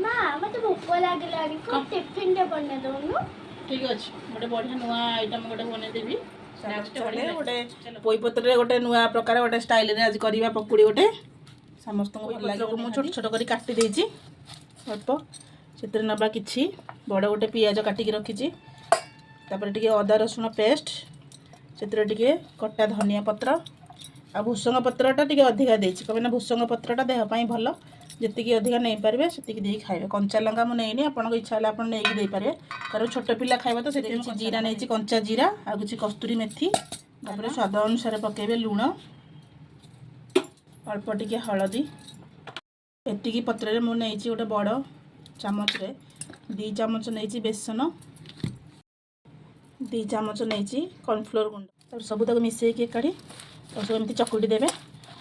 ମା ମତେ ଭୋକ ଲାଗିଲାଣି କଣ ଟିଫିନ ଟେ ବନେଇ ଦଉନୁ। ठीक अच्छे गोटे बढ़िया नुआ आइटम गोटे बनईदेवी गोटे पोई पत्र गोटे नुआ प्रकार गोटे स्टाइल आज करवा पकुड़ी गोटे समस्त भल लगे मुझे छोट छोट कर काटी देछि अल्प से नबा कि बड़ गोटे पियाज काटिकी रखी टे अदा रसुण पेस्ट से कटा धनिया पत्र आ भूसंग पत्रटा टे अधिका देछि कहीं भूसंग पत्रटा देहपाई भल जी अधिका नहीं पारे से खाए कंचा लंका मुझे आपको इच्छा है आप नहीं पारे कारण छोट पिला खाइबा तो से जीरा नहीं कंचा जीरा आ कुछ कस्तूरी मेथी तापर स्वाद अनुसार पकेबे लुण अल्प टिके हलदी एतिकी पत्र मुझे नहीं गोटे बड़ चामच रे 2 चामच नहीं बेसन 2 चामच नहीं कॉर्नफ्लोर गुंड सब तक मिसेक काढ़ी सब एमती चकुटी देवे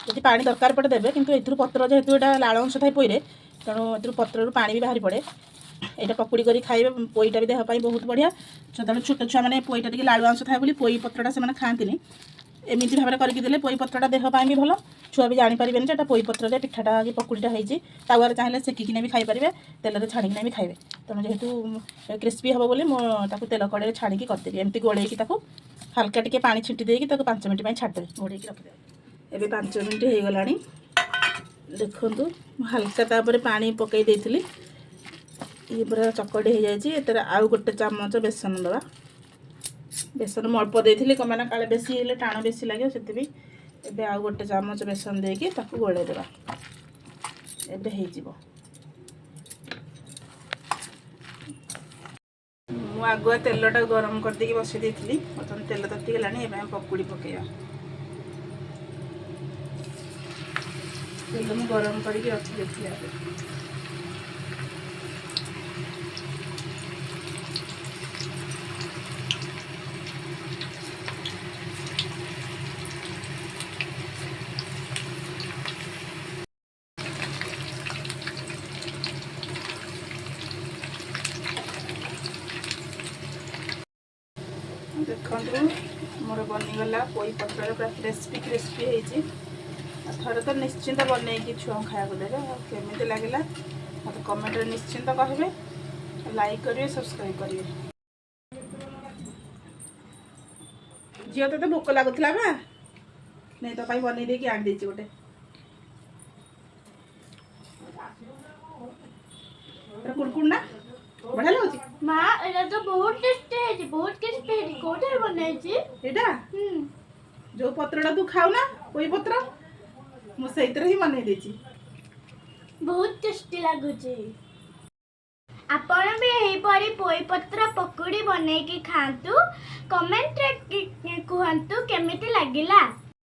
जी पानी दरकार पड़े देवे किंतु एथुर पत्र जेहेतु यहाँ लाल अंश थाए पोईरे तेणु ए पत्र पानी भी बाहरी पड़े यहाँ पकुड़ी कर खाइबे पोईटा भी देहपाई बहुत बढ़िया सदा छोट छुआ मैंने पोईटा टी लाल अंश थाए बोली पोई पत्रटा से खाती एमती भाव में करके पोई पत्रटा देहपाई भी भल छुआ भी जानीपारे जो पोई पत्र पिठाटा कि पकुड़ीटा होती तावार चाहिए सेकिकिना भी खाईपारे तेल छाणिकिना भी खाइबे तेणु जेहेतु क्रिस्पी हम बोली मुझे तेल कड़े छाणिकी करदेवी एमती गोलैकी हल्का टिके पानी छिंटी देकी 5 मिनट छाड़देवी घोड़े रखिदेवे एबे 5 मिनट हो गलानी देखंतु हल्का तापर पानी पकई देइथिली ये पूरा चकड़ी हो जाइए एतर आउ गोटे चामच बेसन दवा बेसन म अल्प देइथिली कमाना काले बेसी हेले टाण बेसी लागे सेति एबे आउ गोटे चामच बेसन देकी ताकू गोळे देबा एबे हे जिवो मु आगुआ तेलटा गरम कर देकी बसि देइथिली बर्तमान तेल तती गलानी एबे हम पकुड़ी पकेया तेल में गरम करके रखी देती देखो मोर बनीगला पोई पत्र पूरा क्रिस्पी क्रिस्पी होती थोड़े तो निश्चिंत बनईकि छुआ खाया देवे केमी लगे मत कमेंट निश्चिंत कहे लाइक करेंगे सब्सक्राइब करेंगे झील तो भोक लगुला बा नहीं तो बनई दे आड़ दे गोटे कुड़कुड़ ना बढ़िया लगुच माँ एटा तो बहुत टेस्टी है बहुत क्रिस्पी है कोठे बनाई एटा जो पत्रटा तू खाऊ ना कोई पत्र मुझे ही बनई देछि बहुत टेस्टी लगुची आपण भी एहीपरी पोई पत्र पकुड़ी बनई की खातु कमेंट रे कहतु केमिति लागिला।